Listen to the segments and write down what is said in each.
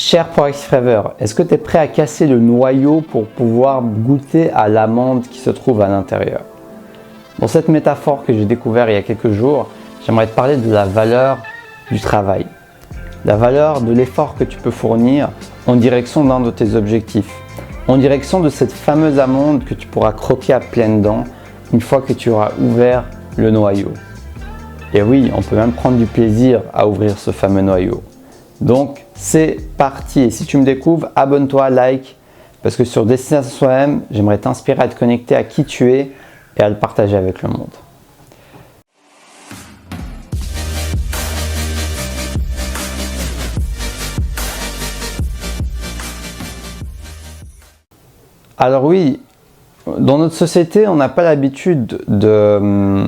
Cher Proactive Rêveur, est-ce que tu es prêt à casser le noyau pour pouvoir goûter à l'amande qui se trouve à l'intérieur? Dans cette métaphore que j'ai découverte il y a quelques jours, j'aimerais te parler de la valeur du travail. La valeur de l'effort que tu peux fournir en direction d'un de tes objectifs. En direction de cette fameuse amande que tu pourras croquer à pleines dents une fois que tu auras ouvert le noyau. Et oui, on peut même prendre du plaisir à ouvrir ce fameux noyau. Donc, c'est parti. Et si tu me découvres, abonne-toi, like, parce que sur Destination Soi-même, j'aimerais t'inspirer à te connecter à qui tu es et à le partager avec le monde. Alors oui, dans notre société, on n'a pas l'habitude de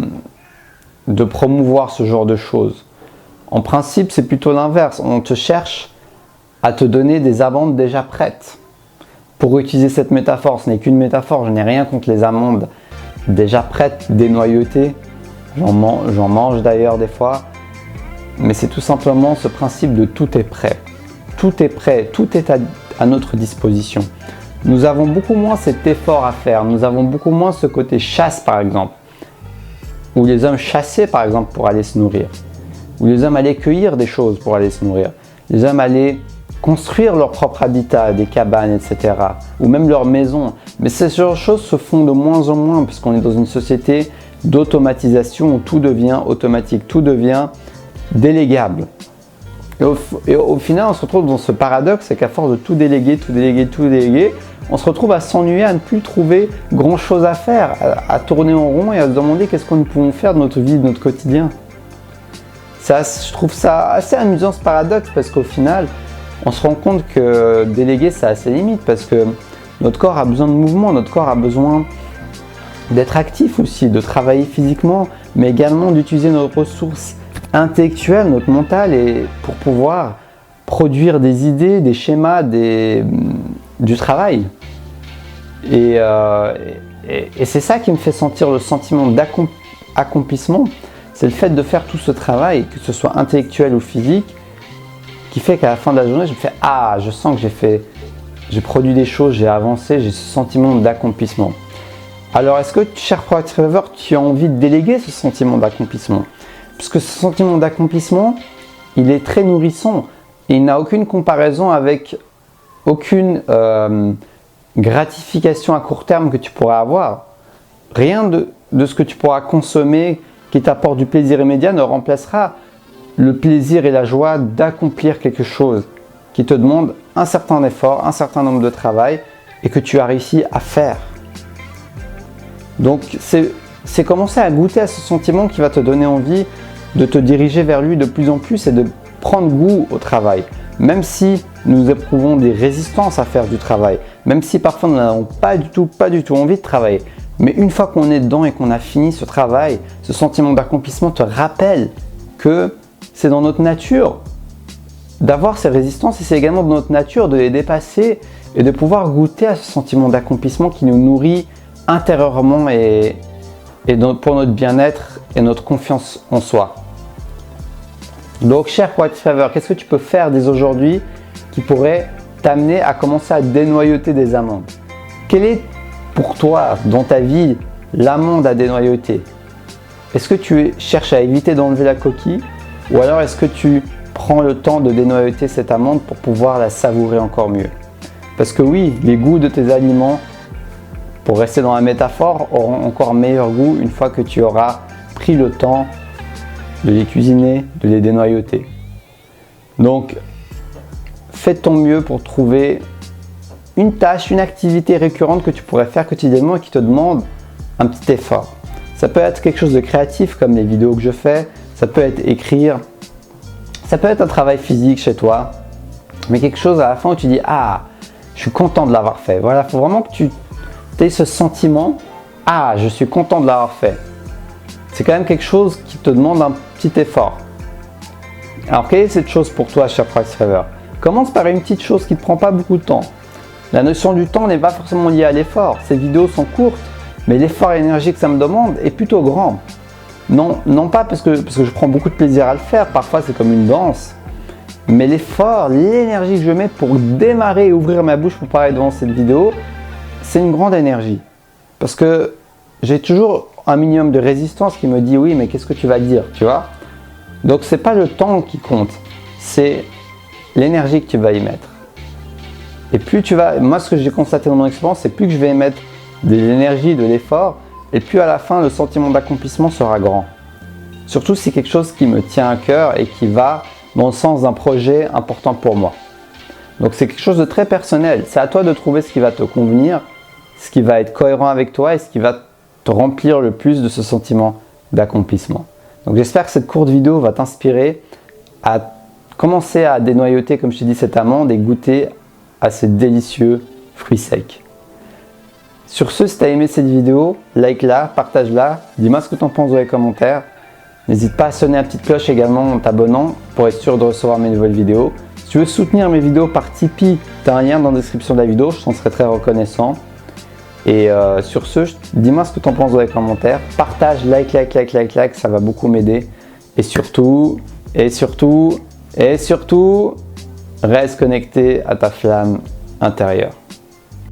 promouvoir ce genre de choses. En principe, c'est plutôt l'inverse. On te cherche à te donner des amandes déjà prêtes. Pour utiliser cette métaphore, ce n'est qu'une métaphore, je n'ai rien contre les amandes déjà prêtes, dénoyautées. J'en mange d'ailleurs des fois. Mais c'est tout simplement ce principe de tout est prêt. Tout est prêt, tout est à notre disposition. Nous avons beaucoup moins cet effort à faire. Nous avons beaucoup moins ce côté chasse par exemple. Où les hommes chassaient par exemple pour aller se nourrir. Où les hommes allaient cueillir des choses pour aller se nourrir. Les hommes allaient construire leur propre habitat, des cabanes, etc. Ou même leur maison. Mais ces choses se font de moins en moins puisqu'on est dans une société d'automatisation où tout devient automatique, tout devient délégable. Et au final, on se retrouve dans ce paradoxe, c'est qu'à force de tout déléguer, on se retrouve à s'ennuyer, à ne plus trouver grand chose à faire, à tourner en rond et à se demander qu'est-ce que nous pouvons faire de notre vie, de notre quotidien. Je trouve ça assez amusant ce paradoxe parce qu'au final, on se rend compte que déléguer, ça a ses limites parce que notre corps a besoin de mouvement, notre corps a besoin d'être actif aussi, de travailler physiquement, mais également d'utiliser nos ressources intellectuelles, notre mental, et pour pouvoir produire des idées, des schémas, du travail. Et c'est ça qui me fait sentir le sentiment d'accomplissement. C'est le fait de faire tout ce travail, que ce soit intellectuel ou physique, qui fait qu'à la fin de la journée, je me fais « Ah, je sens que j'ai produit des choses, j'ai avancé, j'ai ce sentiment d'accomplissement. » Alors, est-ce que, cher Proactive Rêveur, tu as envie de déléguer ce sentiment d'accomplissement? Puisque ce sentiment d'accomplissement, il est très nourrissant. Et il n'a aucune comparaison avec aucune gratification à court terme que tu pourras avoir. Rien de ce que tu pourras consommer qui t'apporte du plaisir immédiat ne remplacera le plaisir et la joie d'accomplir quelque chose qui te demande un certain effort, un certain nombre de travail et que tu as réussi à faire. Donc c'est commencer à goûter à ce sentiment qui va te donner envie de te diriger vers lui de plus en plus et de prendre goût au travail. Même si nous éprouvons des résistances à faire du travail, même si parfois nous n'avons pas du tout envie de travailler. Mais une fois qu'on est dedans et qu'on a fini ce travail, ce sentiment d'accomplissement te rappelle que c'est dans notre nature d'avoir ces résistances et c'est également dans notre nature de les dépasser et de pouvoir goûter à ce sentiment d'accomplissement qui nous nourrit intérieurement et pour notre bien-être et notre confiance en soi. Donc, cher Proactive Rêveur, qu'est-ce que tu peux faire dès aujourd'hui qui pourrait t'amener à commencer à dénoyauter des amandes? Quelle est pour toi, dans ta vie, l'amande à dénoyauter? Est-ce que tu cherches à éviter d'enlever la coquille ou alors est-ce que tu prends le temps de dénoyauter cette amande pour pouvoir la savourer encore mieux? Parce que oui, les goûts de tes aliments, pour rester dans la métaphore, auront encore meilleur goût une fois que tu auras pris le temps de les cuisiner, de les dénoyauter. Donc, fais ton mieux pour trouver une tâche, une activité récurrente que tu pourrais faire quotidiennement et qui te demande un petit effort. Ça peut être quelque chose de créatif comme les vidéos que je fais, ça peut être écrire, ça peut être un travail physique chez toi, mais quelque chose à la fin où tu dis « Ah, je suis content de l'avoir fait ». Voilà, il faut vraiment que tu aies ce sentiment « Ah, je suis content de l'avoir fait ». C'est quand même quelque chose qui te demande un petit effort. Alors, quelle est cette chose pour toi, cher Proactive Rêveur? Commence par une petite chose qui ne te prend pas beaucoup de temps. La notion du temps n'est pas forcément liée à l'effort. Ces vidéos sont courtes, mais l'effort et l'énergie que ça me demande est plutôt grand. Non pas parce que je prends beaucoup de plaisir à le faire. Parfois, c'est comme une danse. Mais l'effort, l'énergie que je mets pour démarrer et ouvrir ma bouche pour parler devant cette vidéo, c'est une grande énergie. Parce que j'ai toujours un minimum de résistance qui me dit oui, mais qu'est-ce que tu vas dire, tu vois? Donc c'est pas le temps qui compte, c'est l'énergie que tu vas y mettre. Et plus tu vas, moi ce que j'ai constaté dans mon expérience, c'est plus que je vais mettre de l'énergie, de l'effort, et plus à la fin le sentiment d'accomplissement sera grand. Surtout si c'est quelque chose qui me tient à cœur et qui va dans le sens d'un projet important pour moi. Donc c'est quelque chose de très personnel. C'est à toi de trouver ce qui va te convenir, ce qui va être cohérent avec toi et ce qui va te remplir le plus de ce sentiment d'accomplissement. Donc j'espère que cette courte vidéo va t'inspirer à commencer à dénoyauter, comme je t'ai dit, cette amande et goûter à ces délicieux fruits secs. Sur ce, si tu as aimé cette vidéo, like-la, partage-la, dis-moi ce que tu en penses dans les commentaires. N'hésite pas à sonner la petite cloche également en t'abonnant pour être sûr de recevoir mes nouvelles vidéos. Si tu veux soutenir mes vidéos par Tipeee, tu as un lien dans la description de la vidéo, je t'en serais très reconnaissant. Et sur ce, dis-moi ce que tu en penses dans les commentaires. Partage, like, ça va beaucoup m'aider. Et surtout, reste connecté à ta flamme intérieure.